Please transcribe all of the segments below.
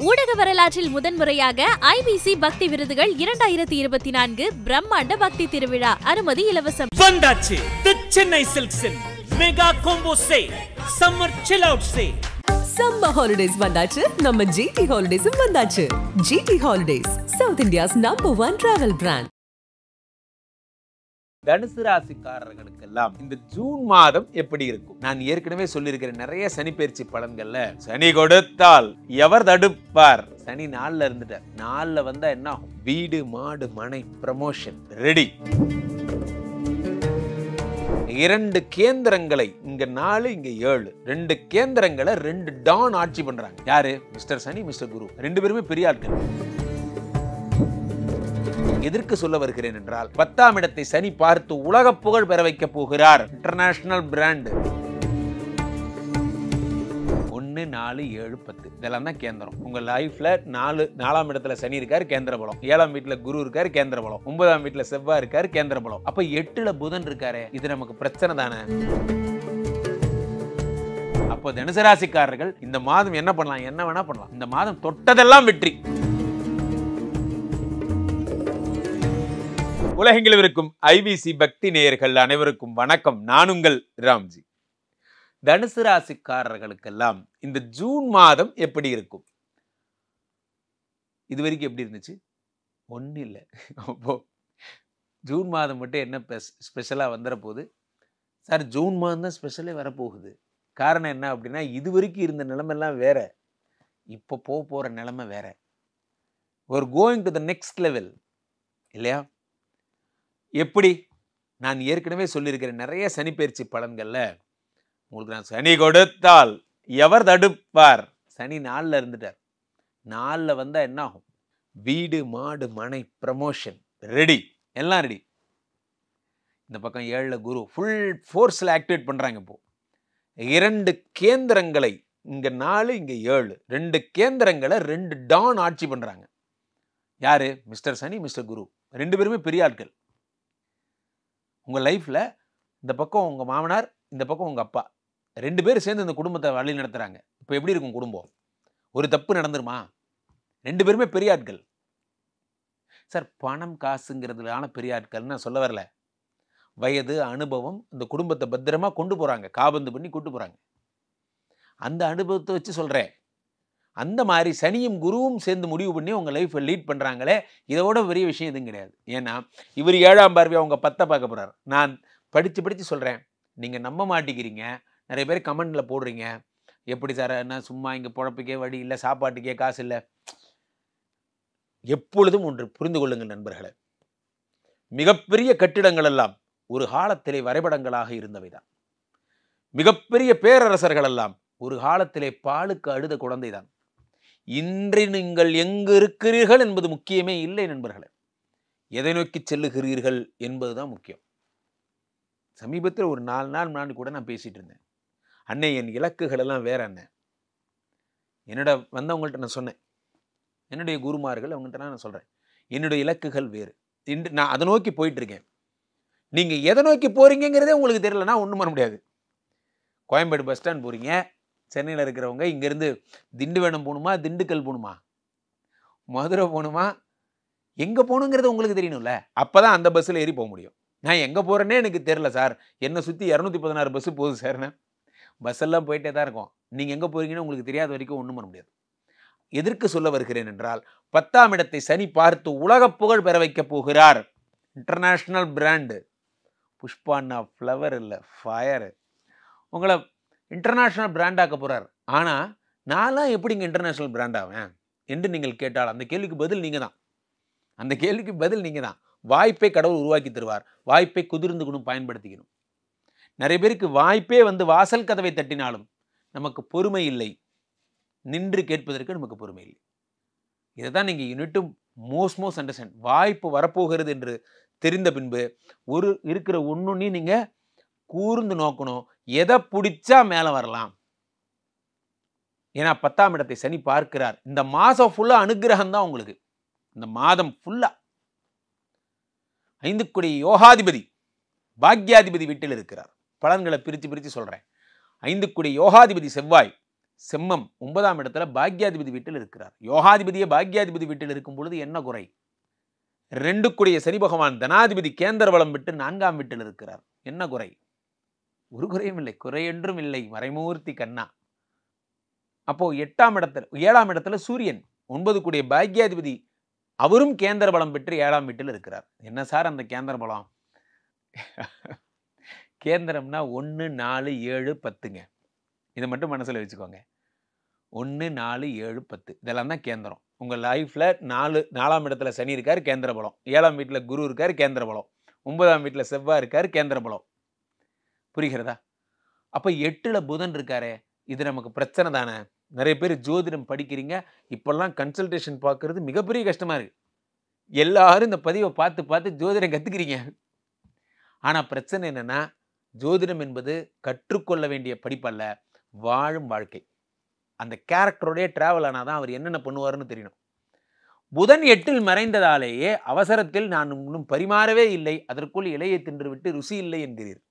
ஊடக வரலாற்றில் முதன்முறையாக ஐபிசி பக்தி விருதுகள் 2024 பிரம்மாண்ட பக்தி திருவிழா. அனுமதி இலவசம். வந்தாச்சு தி சென்னை சில்க்ஸின் mega combo sale, summer chill out sale. Summer holidays வந்தாச்சு, நம்ம ஜிடி ஹாலிடேஸும் வந்தாச்சு. GT holidays, south India's #1 travel brand. தனுசு ராசிக்காரர்களுக்கெல்லாம் இந்த ஜூன் மாதம் எப்படி இருக்கும்? நான் ஏற்கனவே சொல்லியிருக்கிற நிறைய சனி பயிற்சி பலன்கள்ல, சனி கொடுத்தால் எவர் தடுப்பார்? சனி 4ல இருந்துட்டார். 4ல வந்தா என்ன ஆகும்? வீடு, மாடு, மனை, ப்ரமோஷன் ரெடி. 2 கேந்திரங்களை, இங்க 4 இங்க 7, 2 கேந்திரங்களை 2 டான் ஆட்சி பண்றாங்க. யாரு? மிஸ்டர் சனி, மிஸ்டர் குரு. 2 பேருமே பெரிய ஆட்கள். எதற்கு சொல்ல வருகிறேன் என்றால், 10ஆம் இடத்தை சனி பார்த்து உலக புகழ் பெற வைக்க போகிறார். International brand. 1, 4, 7, 10 இதெல்லாம் தான் கேந்திரம். உங்க லைஃப்ல 4ஆம் இடத்துல சனி இருக்காரு, கேந்திர பலம். 7ஆம் வீட்டுல குரு இருக்காரு, கேந்திர பலம். 9ஆம் வீட்டுல செவ்வாய் இருக்காரு, கேந்திர பலம். அப்ப 8ல புதன் இருக்காரு. இது நமக்கு பிரச்சனை தானே? அப்போ தனுசு ராசிக்காரர்கள் இந்த மாதம் என்ன பண்ணலாம்? என்ன வேணா பண்ணலாம். இந்த மாதம் தொட்டதெல்லாம் வெற்றி. உலகெங்கிலும் இருக்கும் ஐபிசி பக்தி நேயர்கள் அனைவருக்கும் வணக்கம். நான் உங்கள் ராம்ஜி. தனுசு ராசிக்காரர்களுக்கெல்லாம் இந்த ஜூன் மாதம் எப்படி இருக்கும்? இது வரைக்கும் எப்படி இருந்துச்சு? ஒன்றும் இல்லை. அப்போ ஜூன் மாதம் மட்டும் என்ன ஸ்பெஷலாக வந்துட போகுது? சார், ஜூன் மாதம் தான் ஸ்பெஷலே வரப்போகுது. காரணம் என்ன அப்படின்னா, இது வரைக்கும் இருந்த நிலைமைலாம் வேற, இப்போ போகிற நிலைமை வேற. ஒரு going to the next level இல்லையா? எப்படி? நான் ஏற்கனவே சொல்லியிருக்கிற நிறைய சனி பயிற்சி பலன்கள்ல உங்களுக்கு நான், சனி கொடுத்தால் எவர் தடுப்பார்? சனி 4ல இருந்துட்டார். 4ல வந்தா என்ன ஆகும்? வீடு, மாடு, மனை, ப்ரமோஷன் ரெடி. எல்லாம் ரெடி. இந்த பக்கம் 7ல குரு ஃபுல் ஃபோர்ஸ்ல ஆக்டிவேட் பண்றாங்க. இப்போ 2 கேந்திரங்களை, இங்க 4 இங்க 7, 2 கேந்திரங்களை 2 டான் ஆட்சி பண்றாங்க. யாரு? மிஸ்டர் சனி, மிஸ்டர் குரு. 2 பேருமே பெரிய ஆட்கள். உங்க லைஃப்ல இந்த பக்கம் உங்க மாமனார், இந்த பக்கம் உங்க அப்பா, 2 பேரும் சேர்ந்து இந்த குடும்பத்தை வழி நடத்துறாங்க. இப்போ எப்படி இருக்கும் குடும்பம்? ஒரு தப்பு நடந்துருமா? 2 பேருமே பெரிய ஆட்கள். சார், பணம் காசுங்கிறதுலான பெரிய ஆட்கள்னு நான் சொல்ல வரல. வயது, அனுபவம், இந்த குடும்பத்தை பத்திரமா கொண்டு போறாங்க, காபந்து பண்ணி கூட்டு போறாங்க. அந்த அனுபவத்தை வச்சு சொல்றேன். அந்த மாதிரி சனியும் குருவும் சேர்ந்து முடிவு பண்ணி உங்க லைஃப்பை லீட் பண்றாங்களே, இதோட பெரிய விஷயம் எதுவும் கிடையாது. ஏன்னா இவர் 7ஆம் பார்வையா உங்க 10 பார்க்க போறாரு. நான் படிச்சு சொல்றேன், நீங்க நம்ப மாட்டேங்கிறீங்க. நிறைய பேர் கமெண்ட்ல போடுறீங்க, எப்படி சார், என்ன சும்மா இங்க பொழப்புக்கே வழி இல்லை, சாப்பாட்டுக்கே காசு இல்லை. எப்பொழுதும் ஒன்று புரிந்து கொள்ளுங்கள் நண்பர்களே, மிகப்பெரிய கட்டிடங்கள் எல்லாம் ஒரு காலத்திலே வரைபடங்களாக இருந்தவைதான். மிகப்பெரிய பேரரசர்கள் எல்லாம் ஒரு காலத்திலே பாலுக்கு அழுத குழந்தைதான். இன்று நீங்கள் எங்கு இருக்கிறீர்கள் என்பது முக்கியமே இல்லை நண்பர்களே, எதை நோக்கி செல்லுகிறீர்கள் என்பதுதான் முக்கியம். சமீபத்தில் ஒரு 4 நாள் முன்னாடி கூட நான் பேசிட்டு இருந்தேன். அண்ணே, என் இலக்குகள் எல்லாம் வேற அண்ணே. என்னோட வந்தவங்கள்ட்ட நான் சொன்னேன், என்னுடைய குருமார்கள் அவங்கள்ட்ட நான் சொல்றேன், என்னுடைய இலக்குகள் வேறு. இன்று நான் அதை நோக்கி போயிட்டு இருக்கேன். நீங்க எதை நோக்கி போறீங்கிறதே உங்களுக்கு தெரியலன்னா ஒன்றும் பண்ண முடியாது. கோயம்பேடு பஸ் ஸ்டாண்ட் போறீங்க, சென்னையில் இருக்கிறவங்க இங்கேருந்து திண்டிவனம் போகணுமா, திண்டுக்கல் போகணுமா, மதுரை போகணுமா, எங்கே போகணுங்கிறது உங்களுக்கு தெரியணும்ல. அப்போ தான் அந்த பஸ்ஸில் ஏறி போக முடியும். நான் எங்கே போகிறேன்னே எனக்கு தெரியல சார், என்னை சுற்றி 216 பஸ்ஸு போகுது சார்னு. பஸ்ஸெல்லாம் போயிட்டே தான் இருக்கும். நீங்கள் எங்கே போகிறீங்கன்னு உங்களுக்கு தெரியாத வரைக்கும் ஒன்றும் பண்ண முடியாது. எதற்கு சொல்ல வருகிறேன் என்றால், 10ஆம் இடத்தை சனி பார்த்து உலக புகழ் பெற வைக்க போகிறார். International brand. புஷ்பான்னா ஃப்ளவர் இல்லை, ஃபயரு. உங்களை இன்டர்நேஷ்னல் பிராண்டாக்க போகிறார். ஆனால் நான்லாம் எப்படிங்க இன்டர்நேஷ்னல் பிராண்ட் ஆவேன் என்று நீங்கள் கேட்டால், அந்த கேள்விக்கு பதில் நீங்கள் தான். அந்த கேள்விக்கு பதில் நீங்கள் தான். வாய்ப்பை கடவுள் உருவாக்கி தருவார். வாய்ப்பை குதிர்ந்துக்கணும், பயன்படுத்திக்கணும். நிறைய பேருக்கு வாய்ப்பே வந்து வாசல் கதவை தட்டினாலும் நமக்கு பொறுமை இல்லை, நின்று கேட்பதற்கு நமக்கு பொறுமை இல்லை. இதை தான் நீங்கள் யூனிட்டும் மோஸ்ட் அண்டர்ஸ்டாண்ட். வாய்ப்பு வரப்போகிறது என்று தெரிந்த பின்பு ஒரு இருக்கிற ஒன்னொன்னையும் நீங்கள் கூர்ந்து நோக்கணும். எதை பிடிச்சா மேலே வரலாம். ஏன்னா 10ஆம் இடத்தை சனி பார்க்கிறார். இந்த மாதம் ஃபுல்லா அனுகிரகம் தான் உங்களுக்கு. இந்த மாதம் ஃபுல்லா 5 கோடி யோகாதிபதி, பாக்யாதிபதி வீட்டில் இருக்கிறார். பலன்களை பிரித்து சொல்றேன். 5 கோடி யோகாதிபதி செவ்வாய் செம்மம் 9ஆம் இடத்துல பாக்யாதிபதி வீட்டில் இருக்கிறார். யோகாதிபதியே பாக்யாதிபதி வீட்டில் இருக்கும் பொழுது என்ன குறை? 2 சனி பகவான் தனாதிபதி கேந்திர பலம் விட்டு 4ஆம் வீட்டில் இருக்கிறார். என்ன குறை? ஒரு குறையும் இல்லை. குறையென்றும் இல்லை. மறைமூர்த்தி கண்ணா. அப்போ 7ஆம் இடத்துல சூரியன் 9 பாக்யாதிபதி அவரும் கேந்திர பலம் பெற்று 7ஆம் வீட்டில் இருக்கிறார். என்ன சார் அந்த கேந்திர பலம்? கேந்திரம்னா 1, 4, 7, 10ங்க. இதை மட்டும் மனசில் வச்சுக்கோங்க. 1, 4, 7, 10 இதெல்லாம் தான் கேந்திரம். உங்கள் லைஃப்பில் 4ஆம் இடத்துல சனி இருக்கார், கேந்திர பலம். 7ஆம் வீட்டில் குரு இருக்கார், கேந்திர பலம். 9ஆம் வீட்டில் செவ்வாய் இருக்கார், கேந்திர பலம். புரிகிறதா? அப்போ 8ல் புதன் இருக்காரே, இது நமக்கு பிரச்சனை தானே. நிறைய பேர் ஜோதிடம் படிக்கிறீங்க, இப்பெல்லாம் கன்சல்டேஷன் பார்க்கறது மிகப்பெரிய கஷ்டமாக இருக்குது. எல்லாரும் இந்த பதிவை பார்த்து பார்த்து ஜோதிடம் கற்றுக்கிறீங்க. ஆனால் பிரச்சனை என்னென்னா, ஜோதிடம் என்பது கற்றுக்கொள்ள வேண்டிய படிப்பல்ல, வாழும் வாழ்க்கை. அந்த கேரக்டரோடைய டிராவல் ஆனால் தான் அவர் என்னென்ன பண்ணுவார்னு தெரியணும். புதன் 8ல் மறைந்ததாலேயே அவசரத்தில் நான் இன்னும் பரிமாறவே இல்லை, அதற்குள் இலையை தின்று விட்டு ருசி இல்லை என்கிறீர்.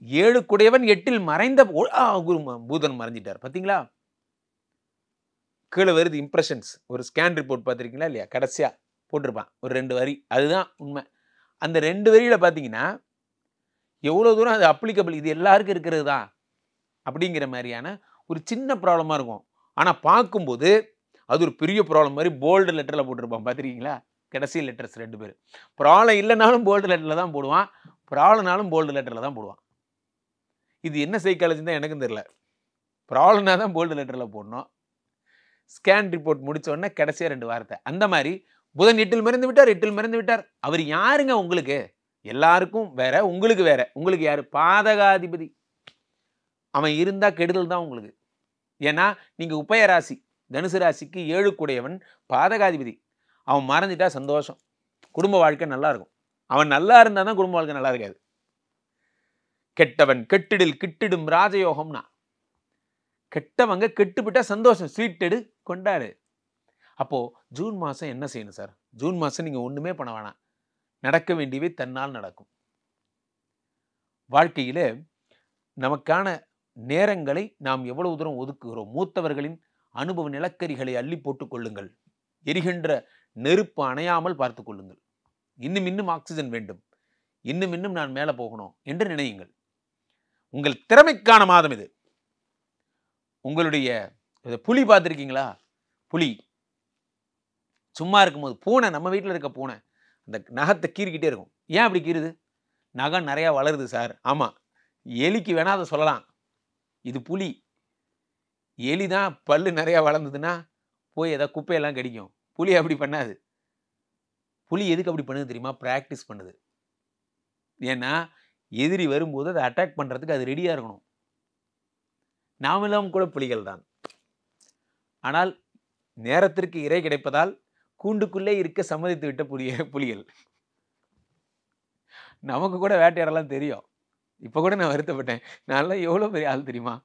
7 8ல் மறைந்த பூதன் மறைஞ்சிட்டார். பார்த்தீங்களா? கீழே வருது இம்ப்ரெஷன்ஸ். ஒரு ஸ்கேன் ரிப்போர்ட் பார்த்துருக்கீங்களா இல்லையா? கடைசியாக போட்டிருப்பான் ஒரு 2 வரி. அதுதான் உண்மை. அந்த 2 வரியில் பார்த்தீங்கன்னா எவ்வளோ தூரம் அது அப்ளிகபிள், இது எல்லாருக்கும் இருக்கிறது தான் அப்படிங்கிற மாதிரியான ஒரு சின்ன ப்ராப்ளமாக இருக்கும். ஆனால் பார்க்கும்போது அது ஒரு பெரிய ப்ராப்ளம் மாதிரி போல்டு லெட்டரில் போட்டிருப்பான். பார்த்துருக்கீங்களா? கடைசி லெட்டர்ஸ் 2 பேர். ப்ராப்ளம் இல்லைனாலும் போல்டு லெட்டரில் தான் போடுவான், ப்ராப்ளம்னாலும் போல்டு லெட்டரில் தான் போடுவான். இது என்ன சைக்காலஜி தான் எனக்கும் தெரியல. ப்ராப்ளம்னா தான் போல்டு லெட்டரில் போடணும். ஸ்கேன் ரிப்போர்ட் முடிச்ச உடனே கடைசியாக 2 வார்த்தை. அந்த மாதிரி புதன் 8ல் மறைந்து விட்டார். அவர் யாருங்க? உங்களுக்கு எல்லாருக்கும் வேற, உங்களுக்கு வேற. உங்களுக்கு யாரு? பாதகாதிபதி. அவன் இருந்தா கெடுதல் தான் உங்களுக்கு. ஏன்னா நீங்க உபய ராசி, தனுசு ராசிக்கு 7 பாதகாதிபதி. அவன் மறைஞ்சிட்டா சந்தோஷம், குடும்ப வாழ்க்கை நல்லா இருக்கும். அவன் நல்லா இருந்தா தான் குடும்ப வாழ்க்கை நல்லா இருக்காது. கெட்டவன் கெட்டிடில் கிட்டிடும் ராஜயோகம்னா, கெட்டவங்க கெட்டுவிட்டா சந்தோஷம், ஸ்வீட் எடு கொண்டாடு. அப்போ ஜூன் மாசம் என்ன செய்யணும் சார்? ஜூன் மாசம் நீங்க ஒண்ணுமே பண்ண வேணாம். நடக்க வேண்டியவை தன்னால் நடக்கும். வாழ்க்கையில நமக்கான நேரங்களை நாம் எவ்வளவு தூரம் ஒதுக்குகிறோம்? மூத்தவர்களின் அனுபவ நிலக்கரிகளை அள்ளி போட்டுக் கொள்ளுங்கள். எரிகின்ற நெருப்பு அணையாமல் பார்த்துக் கொள்ளுங்கள். இன்னும் ஆக்சிஜன் வேண்டும், இன்னும் நான் மேலே போகணும் என்று நினையுங்கள். உங்கள் திறமைக்கான மாதம் இது. உங்களுடைய புலி பார்த்துருக்கீங்களா? புலி சும்மா இருக்கும்போது, பூனை, நம்ம வீட்டில் இருக்க பூனை அந்த நகத்தை கீறிக்கிட்டே இருக்கும். ஏன் அப்படி கீறுது? நகம் நிறையா வளருது சார். ஆமாம், எலிக்கு வேணால் அதை சொல்லலாம். இது புலி. எலி தான் பல்லு நிறையா வளர்ந்ததுன்னா போய் ஏதாவது குப்பையெல்லாம் கடிக்கும். புலி அப்படி பண்ணாது. புலி எதுக்கு அப்படி பண்ணுது தெரியுமா? ப்ராக்டிஸ் பண்ணுது. ஏன்னா எதிரி வரும்போது அதை அட்டாக் பண்ணுறதுக்கு அது ரெடியாக இருக்கணும். நாமெல்லாம் கூட புலிகள் தான். ஆனால் நேரத்திற்கு இறை கிடைப்பதால் கூண்டுக்குள்ளே இருக்க சம்மதித்து விட்ட புலிகள். நமக்கு கூட வேட்டையாடலாம் தெரியும். இப்போ கூட நான் வருத்தப்பட்டேன். நான்லாம் எவ்வளோ பெரிய ஆள் தெரியுமா?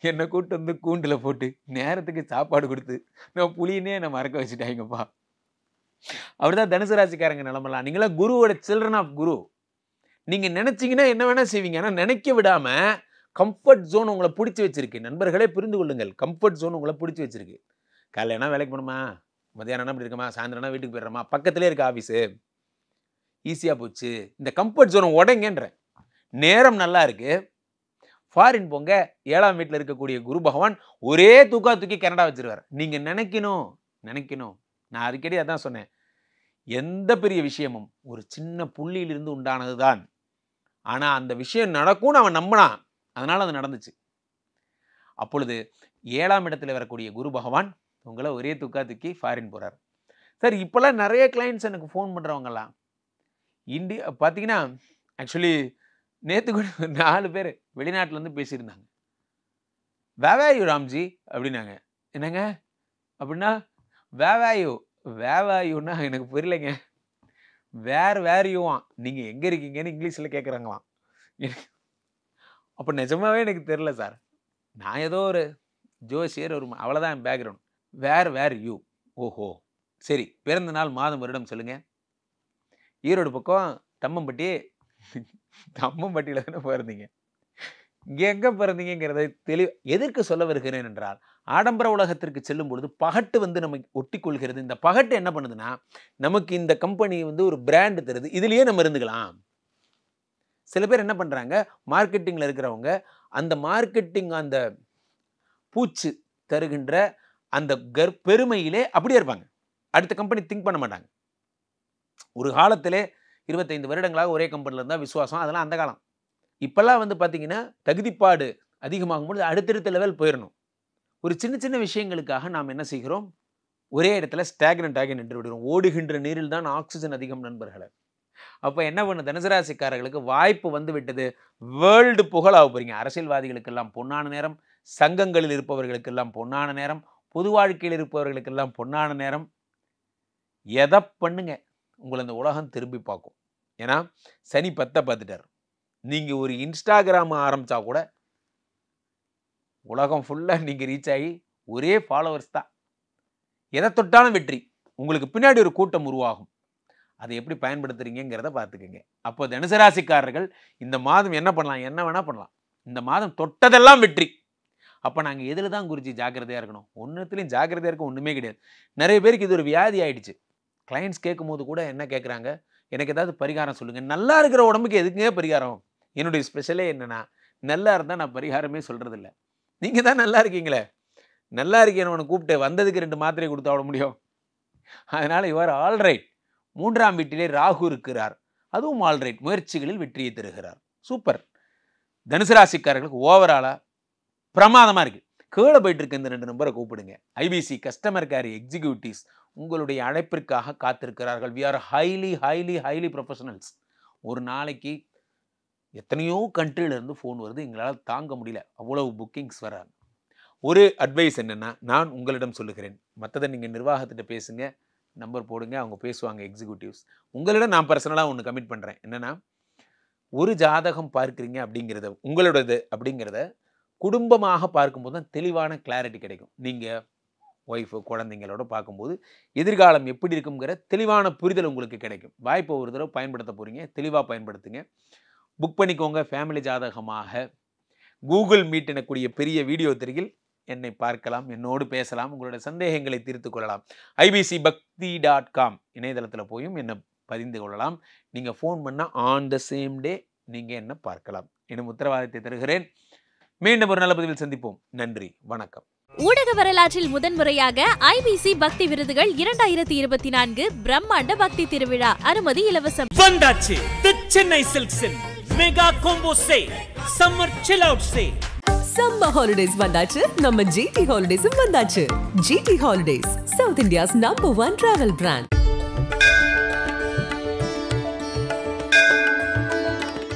என்னை கூட்டு வந்து கூண்டில் போட்டு நேரத்துக்கு சாப்பாடு கொடுத்து நான் புலினே என்னை மறக்க வச்சுட்டாங்கப்பா. அப்படிதான் தனுசு ராசிக்காரங்க நிலமெல்லாம். நீங்களாம் குருவோட சில்ட்ரன் ஆஃப் குரு. நீங்கள் நினச்சிங்கன்னா என்ன வேணால் செய்வீங்க. ஆனால் நினைக்க விடாமல் கம்ஃபர்ட் ஜோன் உங்களை பிடிச்சி வச்சிருக்கு. நண்பர்களே புரிந்து கொள்ளுங்கள், கம்ஃபர்ட் ஜோன் உங்களை பிடிச்சி வச்சிருக்கு. காலையிலனா வேலைக்கு போகணுமா, மதியானம் அப்படி இருக்கமா, சாயந்தரம்னா வீட்டுக்கு போயிடுறோமா, பக்கத்துலேயே இருக்க ஆஃபீஸு, ஈஸியாக போச்சு. இந்த கம்ஃபர்ட் ஜோனை உடைங்கன்றேன். நேரம் நல்லா இருக்கு, ஃபாரின் போங்க. 7ஆம் வீட்டில் இருக்கக்கூடிய குரு பகவான் ஒரே தூக்கி கனடா வச்சிருவார். நீங்கள் நினைக்கணும். நான் அடிக்கடி அதான் சொன்னேன், எந்த பெரிய விஷயமும் ஒரு சின்ன புள்ளியிலிருந்து உண்டானது தான். ஆனால் அந்த விஷயம் நடக்கும்னு அவன் நம்பினான், அதனால் அது நடந்துச்சு. அப்பொழுது 7ஆம் இடத்துல வரக்கூடிய குரு பகவான் உங்களை ஒரே தூக்கி ஃபாரின் போகிறார். சார் இப்போல்லாம் நிறைய கிளைண்ட்ஸ் எனக்கு ஃபோன் பண்ணுறவங்கலாம் இந்தியா பார்த்தீங்கன்னா, ஆக்சுவலி நேற்று கூட 4 பேர் வெளிநாட்டிலேருந்து பேசியிருந்தாங்க. வேவாயு ராம்ஜி அப்படின்னாங்க. என்னங்க அப்படின்னா? வேவாயுன்னா எனக்கு புரியலைங்க. வேறையுவான். நீங்கள் எங்கே இருக்கீங்கன்னு இங்கிலீஷில் கேட்குறாங்களாம். அப்போ நிஜமாவே எனக்கு தெரில சார். நான் ஏதோ ஒரு ஜோசியர் ஒரு அவ்வளோதான் என் பேக்ரவுண்ட். Where you. ஓஹோ சரி, பிறந்த நாள் மாதம் வருடம் சொல்லுங்கள். ஈரோடு பக்கம் தம்மம்பட்டியில் தானே போயிருந்தீங்க. இங்கே எங்கே பிறந்தீங்கிறதை எதற்கு சொல்ல வருகிறேன் என்றால், ஆடம்பர உலகத்திற்கு செல்லும் பொழுது பகட்டு வந்து நம்ம ஒட்டி கொள்கிறது. இந்த பகட்டு என்ன பண்ணுதுன்னா, நமக்கு இந்த கம்பெனி வந்து ஒரு பிராண்டு தருது, இதுலேயே நம்ம இருந்துக்கலாம். சில பேர் என்ன பண்ணுறாங்க, மார்க்கெட்டிங்கில் இருக்கிறவங்க அந்த மார்க்கெட்டிங் அந்த பூச்சு தருகின்ற அந்த பெருமையிலே அப்படியே இருப்பாங்க. அடுத்த கம்பெனி திங்க் பண்ண மாட்டாங்க. ஒரு காலத்திலே 25 வருடங்களாக ஒரே கம்பெனியில் இருந்தால் விசுவாசம், அதெல்லாம் அந்த காலம். இப்போல்லாம் வந்து பார்த்தீங்கன்னா தகுதிப்பாடு அதிகமாகும்போது அடுத்தடுத்த லெவல் போயிடணும். ஒரு சின்ன சின்ன விஷயங்களுக்காக நாம் என்ன செய்கிறோம், ஒரே இடத்துல ஸ்டாக்னன்ட் ஆகி நின்று விடுகிறோம். ஓடுகின்ற நீரில் தான் ஆக்சிஜன் அதிகம் நண்பர்களே. அப்போ என்ன பண்ண, தனுசு ராசிக்காரர்களுக்கு வாய்ப்பு வந்து விட்டது. வேர்ல்டு புகழாக போறீங்க. அரசியல்வாதிகளுக்கெல்லாம் பொன்னான நேரம், சங்கங்களில் இருப்பவர்களுக்கெல்லாம் பொன்னான நேரம், பொது வாழ்க்கையில் இருப்பவர்களுக்கெல்லாம் பொன்னான நேரம். எதை பண்ணுங்க, உங்களை இந்த உலகம் திரும்பி பார்க்கும். ஏன்னா சனி 10 பார்த்துட்டார். நீங்கள் ஒரு இன்ஸ்டாகிராம் ஆரம்பித்தா கூட உலகம் ஃபுல்லாக நீங்கள் ரீச் ஆகி ஒரே ஃபாலோவர்ஸ் தான். எதை தொட்டாலும் வெற்றி. உங்களுக்கு பின்னாடி ஒரு கூட்டம் உருவாகும். அதை எப்படி பயன்படுத்துறீங்கிறத பார்த்துக்கோங்க. அப்போ தனுசு ராசிக்காரர்கள் இந்த மாதம் என்ன பண்ணலாம், என்ன வேணால் பண்ணலாம். இந்த மாதம் தொட்டதெல்லாம் வெற்றி. அப்போ நாங்கள் எதில் தான் குறித்து ஜாக்கிரதையாக இருக்கணும்? ஒன்றுத்துலேயும் ஜாக்கிரதையாக இருக்க ஒன்றுமே கிடையாது. நிறைய பேருக்கு இது ஒரு வியாதி ஆயிடுச்சு. கிளைண்ட்ஸ் கேட்கும் போது கூட என்ன கேட்குறாங்க, எனக்கு ஏதாவது பரிகாரம் சொல்லுங்கள். நல்லா இருக்கிற உடம்புக்கு எதுக்குங்க பரிகாரம்? என்னுடைய ஸ்பெஷலே என்னென்னா, நல்லா இருந்தால் நான் பரிகாரமே சொல்கிறதில்ல. நீங்கள் தான் நல்லா இருக்கீங்களே, நல்லா இருக்கேன்னு கூப்பிட்டு வந்ததுக்கு 2 மாத்திரை கொடுத்தா விட முடியும். அதனால் இவர் ஆல்ரைட். 3ஆம் வீட்டிலே ராகு இருக்கிறார், அதுவும் ஆல்ரைட். முயற்சிகளில் வெற்றியை தருகிறார். சூப்பர். தனுசு ராசிக்காரர்களுக்கு ஓவராலாக பிரமாதமாக இருக்குது. கீழே போயிட்டு இருக்க இந்த 2 நம்பரை கூப்பிடுங்க. ஐபிசி கஸ்டமர் கேர் எக்ஸிக்யூட்டிவ்ஸ் உங்களுடைய அழைப்பிற்காக காத்திருக்கிறார்கள். We are highly highly highly professionals. ஒரு நாளைக்கு எத்தனையோ கண்ட்ரியிலேருந்து ஃபோன் வருது, எங்களால் தாங்க முடியல, அவ்வளவு புக்கிங்ஸ் வராங்க. ஒரு அட்வைஸ் என்னென்னா, நான் உங்களிடம் சொல்லுகிறேன், மற்றதை நீங்கள் நிர்வாகத்திட்ட பேசுங்க, நம்பர் போடுங்க, அவங்க பேசுவாங்க எக்ஸிக்யூட்டிவ்ஸ். உங்களிடம் நான் பர்சனலாக ஒன்று கமிட் பண்ணுறேன். என்னென்னா, ஒரு ஜாதகம் பார்க்குறீங்க அப்படிங்கிறத, உங்களோடது அப்படிங்கிறத குடும்பமாக பார்க்கும்போது தான் தெளிவான கிளாரிட்டி கிடைக்கும். நீங்கள் ஒய்ஃபு குழந்தைங்களோட பார்க்கும்போது எதிர்காலம் எப்படி இருக்குங்கிற தெளிவான புரிதல் உங்களுக்கு கிடைக்கும். வாய்ப்பை ஒரு தடவை பயன்படுத்த போகிறீங்க, தெளிவாக பயன்படுத்துங்க. புக் பண்ணிக்கோங்க. ஃபேமிலி ஜாதகமாக கூகுள் மீட் எனக்கூடிய பெரிய வீடியோ திரையில் என்னை பார்க்கலாம், என்னோடு பேசலாம், உங்களோட சந்தேகங்களை தீர்த்து கொள்ளலாம். ibcbakti.com இணையதளத்தில் போயும் என்னை பதிந்து கொள்ளலாம். நீங்கள் ஃபோன் பண்ணால் ஆன் த சேம் டே நீங்கள் என்ன பார்க்கலாம். என்னும் உத்தரவாதத்தை தருகிறேன். மீண்டும் ஒரு நல்ல பதிவில் சந்திப்போம். நன்றி, வணக்கம். ஊடக வரலாற்றில் முதன்முறையாக ஐபிசி பக்தி விருதுகள் 2024 பிரம்மாண்ட பக்தி திருவிழா. அனுமதி இலவசம். வந்தாச்சு தி சென்னை சில்க்ஸின் mega combo sale, summer chill out sale. Summer holidays வந்தாச்சு, நம்ம ஜிடி ஹாலிடேஸும் வந்தாச்சு. GT holidays, south India's number 1 travel brand.